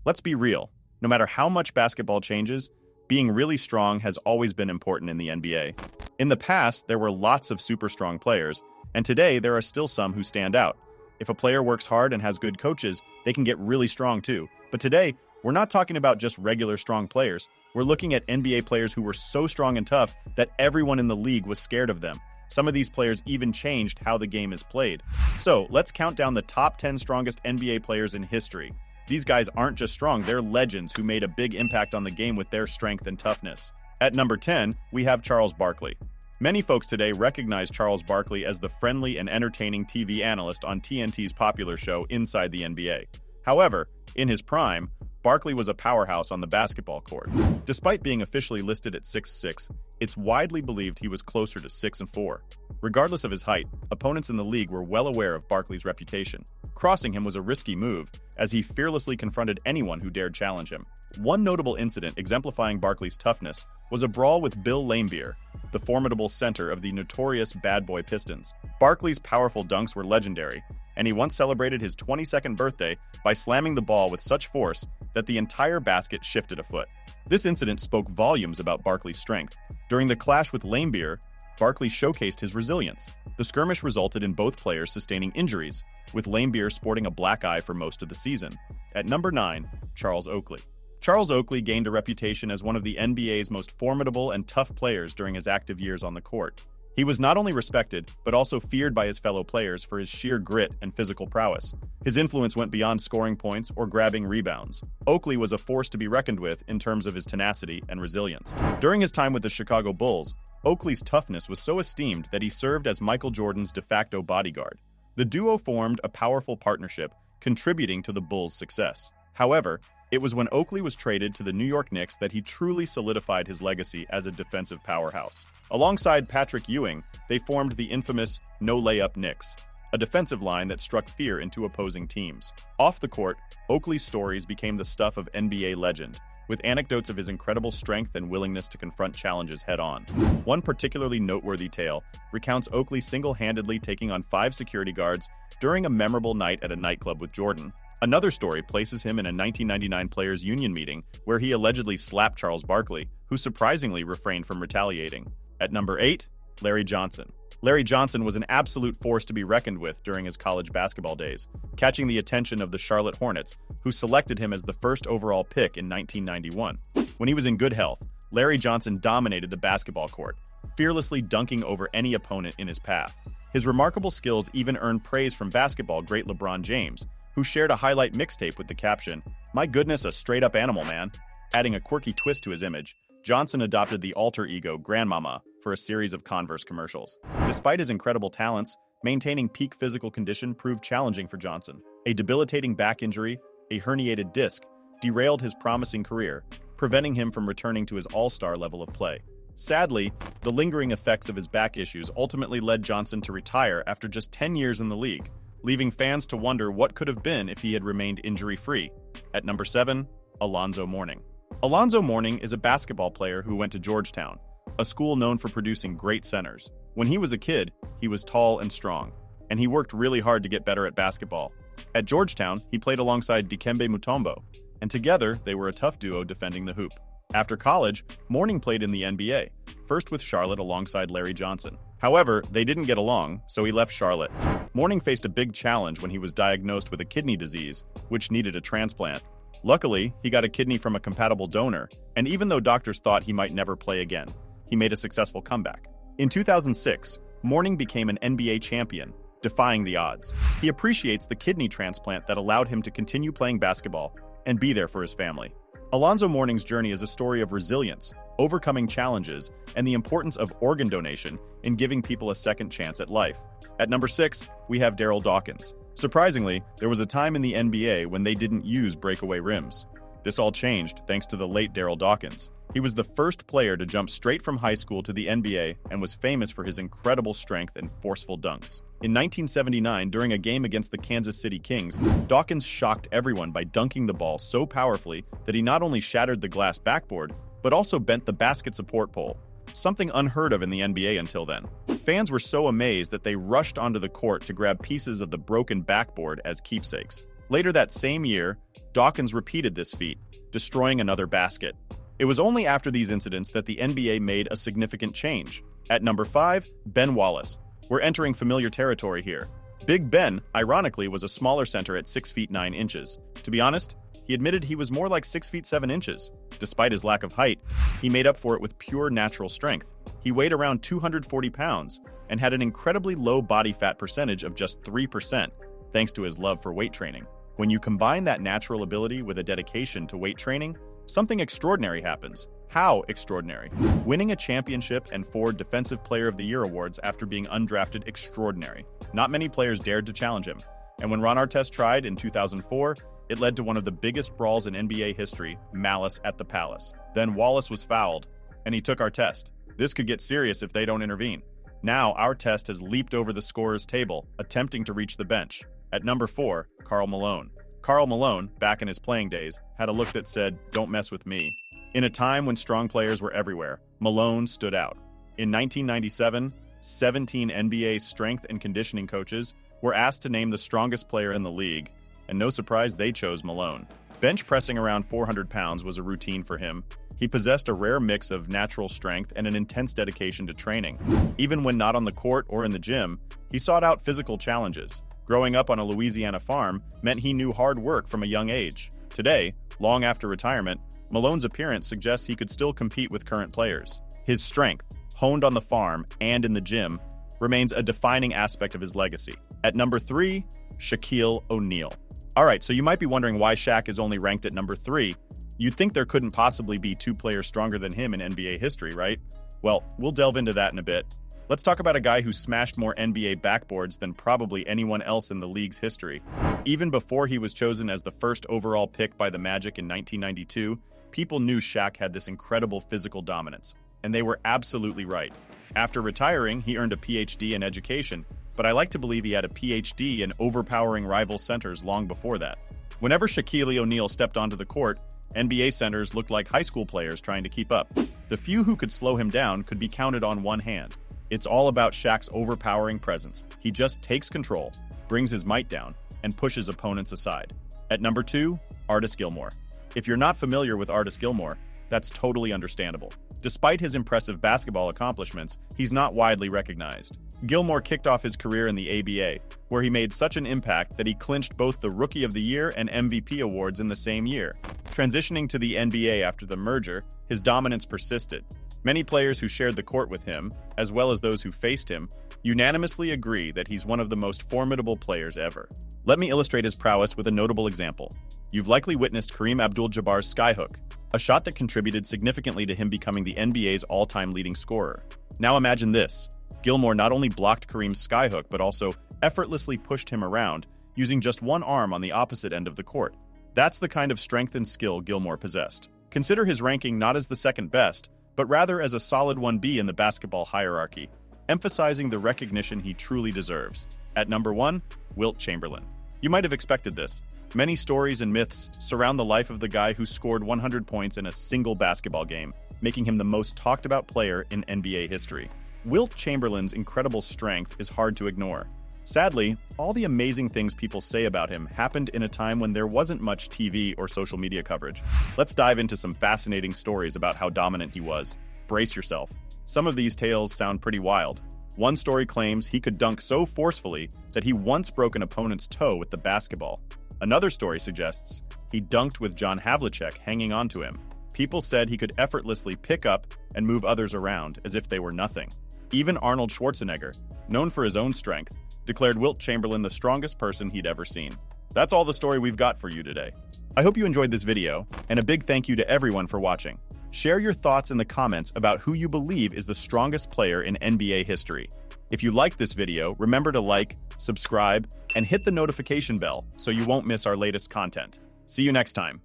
Let's be real. No matter how much basketball changes, being really strong has always been important in the NBA. In the past, there were lots of super strong players, and today there are still some who stand out. If a player works hard and has good coaches, they can get really strong too. But today, we're not talking about just regular strong players. We're looking at NBA players who were so strong and tough that everyone in the league was scared of them. Some of these players even changed how the game is played. So, let's count down the top 10 strongest NBA players in history. These guys aren't just strong, they're legends who made a big impact on the game with their strength and toughness. At number 10, we have Charles Barkley. Many folks today recognize Charles Barkley as the friendly and entertaining TV analyst on TNT's popular show Inside the NBA. However, in his prime, Barkley was a powerhouse on the basketball court. Despite being officially listed at 6'6", it's widely believed he was closer to 6'4". Regardless of his height, opponents in the league were well aware of Barkley's reputation. Crossing him was a risky move, as he fearlessly confronted anyone who dared challenge him. One notable incident exemplifying Barkley's toughness was a brawl with Bill Laimbeer, the formidable center of the notorious Bad Boy Pistons. Barkley's powerful dunks were legendary, and he once celebrated his 22nd birthday by slamming the ball with such force that the entire basket shifted a foot. This incident spoke volumes about Barkley's strength. During the clash with Laimbeer, Barkley showcased his resilience. The skirmish resulted in both players sustaining injuries, with Laimbeer sporting a black eye for most of the season. At number 9, Charles Oakley. Charles Oakley gained a reputation as one of the NBA's most formidable and tough players during his active years on the court. He was not only respected, but also feared by his fellow players for his sheer grit and physical prowess. His influence went beyond scoring points or grabbing rebounds. Oakley was a force to be reckoned with in terms of his tenacity and resilience. During his time with the Chicago Bulls, Oakley's toughness was so esteemed that he served as Michael Jordan's de facto bodyguard. The duo formed a powerful partnership, contributing to the Bulls' success. However, it was when Oakley was traded to the New York Knicks that he truly solidified his legacy as a defensive powerhouse. Alongside Patrick Ewing, they formed the infamous no-layup Knicks, a defensive line that struck fear into opposing teams. Off the court, Oakley's stories became the stuff of NBA legend, with anecdotes of his incredible strength and willingness to confront challenges head-on. One particularly noteworthy tale recounts Oakley single-handedly taking on 5 security guards during a memorable night at a nightclub with Jordan. Another story places him in a 1999 Players Union meeting where he allegedly slapped Charles Barkley, who surprisingly refrained from retaliating. At number 8, Larry Johnson. Larry Johnson was an absolute force to be reckoned with during his college basketball days, catching the attention of the Charlotte Hornets, who selected him as the first overall pick in 1991. When he was in good health, Larry Johnson dominated the basketball court, fearlessly dunking over any opponent in his path. His remarkable skills even earned praise from basketball great LeBron James, who shared a highlight mixtape with the caption, "My goodness, a straight-up animal, man." Adding a quirky twist to his image, Johnson adopted the alter ego Grandmama for a series of Converse commercials. Despite his incredible talents, maintaining peak physical condition proved challenging for Johnson. A debilitating back injury, a herniated disc, derailed his promising career, preventing him from returning to his all-star level of play. Sadly, the lingering effects of his back issues ultimately led Johnson to retire after just 10 years in the league, leaving fans to wonder what could have been if he had remained injury-free. At number 7, Alonzo Mourning. Alonzo Mourning is a basketball player who went to Georgetown, a school known for producing great centers. When he was a kid, he was tall and strong, and he worked really hard to get better at basketball. At Georgetown, he played alongside Dikembe Mutombo, and together they were a tough duo defending the hoop. After college, Mourning played in the NBA, first with Charlotte alongside Larry Johnson. However, they didn't get along, so he left Charlotte. Mourning faced a big challenge when he was diagnosed with a kidney disease, which needed a transplant. Luckily, he got a kidney from a compatible donor, and even though doctors thought he might never play again, he made a successful comeback. In 2006, Mourning became an NBA champion, defying the odds. He appreciates the kidney transplant that allowed him to continue playing basketball and be there for his family. Alonzo Mourning's journey is a story of resilience, overcoming challenges, and the importance of organ donation in giving people a second chance at life. At number 6, we have Darryl Dawkins. Surprisingly, there was a time in the NBA when they didn't use breakaway rims. This all changed thanks to the late Darryl Dawkins. He was the first player to jump straight from high school to the NBA and was famous for his incredible strength and forceful dunks. In 1979, during a game against the Kansas City Kings, Dawkins shocked everyone by dunking the ball so powerfully that he not only shattered the glass backboard, but also bent the basket support pole, something unheard of in the NBA until then. Fans were so amazed that they rushed onto the court to grab pieces of the broken backboard as keepsakes. Later that same year, Dawkins repeated this feat, destroying another basket. It was only after these incidents that the NBA made a significant change. At number 5, Ben Wallace. We're entering familiar territory here. Big Ben, ironically, was a smaller center at 6 feet 9 inches. To be honest, he admitted he was more like 6 feet 7 inches. Despite his lack of height, he made up for it with pure natural strength. He weighed around 240 pounds and had an incredibly low body fat percentage of just 3%, thanks to his love for weight training. When you combine that natural ability with a dedication to weight training, something extraordinary happens. How extraordinary? Winning a championship and 4 Defensive Player of the Year awards after being undrafted extraordinary. Not many players dared to challenge him. And when Ron Artest tried in 2004, it led to one of the biggest brawls in NBA history, malice at the Palace. Then Wallace was fouled, and he took Artest. This could get serious if they don't intervene. Now, Artest has leaped over the scorer's table, attempting to reach the bench. At number 4, Karl Malone. Karl Malone, back in his playing days, had a look that said, "Don't mess with me." In a time when strong players were everywhere, Malone stood out. In 1997, 17 NBA strength and conditioning coaches were asked to name the strongest player in the league, and no surprise they chose Malone. Bench pressing around 400 pounds was a routine for him. He possessed a rare mix of natural strength and an intense dedication to training. Even when not on the court or in the gym, he sought out physical challenges. Growing up on a Louisiana farm meant he knew hard work from a young age. Today, long after retirement, Malone's appearance suggests he could still compete with current players. His strength, honed on the farm and in the gym, remains a defining aspect of his legacy. At number 3, Shaquille O'Neal. Alright, so you might be wondering why Shaq is only ranked at number 3. You'd think there couldn't possibly be 2 players stronger than him in NBA history, right? Well, we'll delve into that in a bit. Let's talk about a guy who smashed more NBA backboards than probably anyone else in the league's history. Even before he was chosen as the first overall pick by the Magic in 1992, people knew Shaq had this incredible physical dominance, and they were absolutely right. After retiring, he earned a PhD in education, but I like to believe he had a PhD in overpowering rival centers long before that. Whenever Shaquille O'Neal stepped onto the court, NBA centers looked like high school players trying to keep up. The few who could slow him down could be counted on one hand. It's all about Shaq's overpowering presence. He just takes control, brings his might down, and pushes opponents aside. At number 2, Artis Gilmore. If you're not familiar with Artis Gilmore, that's totally understandable. Despite his impressive basketball accomplishments, he's not widely recognized. Gilmore kicked off his career in the ABA, where he made such an impact that he clinched both the Rookie of the Year and MVP awards in the same year. Transitioning to the NBA after the merger, his dominance persisted. Many players who shared the court with him, as well as those who faced him, unanimously agree that he's one of the most formidable players ever. Let me illustrate his prowess with a notable example. You've likely witnessed Kareem Abdul-Jabbar's skyhook, a shot that contributed significantly to him becoming the NBA's all-time leading scorer. Now imagine this. Gilmore not only blocked Kareem's skyhook, but also effortlessly pushed him around, using just one arm on the opposite end of the court. That's the kind of strength and skill Gilmore possessed. Consider his ranking not as the second best, but rather as a solid 1B in the basketball hierarchy, emphasizing the recognition he truly deserves. At number 1, Wilt Chamberlain. You might have expected this. Many stories and myths surround the life of the guy who scored 100 points in a single basketball game, making him the most talked about player in NBA history. Wilt Chamberlain's incredible strength is hard to ignore. Sadly, all the amazing things people say about him happened in a time when there wasn't much TV or social media coverage. Let's dive into some fascinating stories about how dominant he was. Brace yourself. Some of these tales sound pretty wild. One story claims he could dunk so forcefully that he once broke an opponent's toe with the basketball. Another story suggests he dunked with John Havlicek hanging onto him. People said he could effortlessly pick up and move others around as if they were nothing. Even Arnold Schwarzenegger, known for his own strength, declared Wilt Chamberlain the strongest person he'd ever seen. That's all the story we've got for you today. I hope you enjoyed this video, and a big thank you to everyone for watching. Share your thoughts in the comments about who you believe is the strongest player in NBA history. If you liked this video, remember to like, subscribe, and hit the notification bell so you won't miss our latest content. See you next time.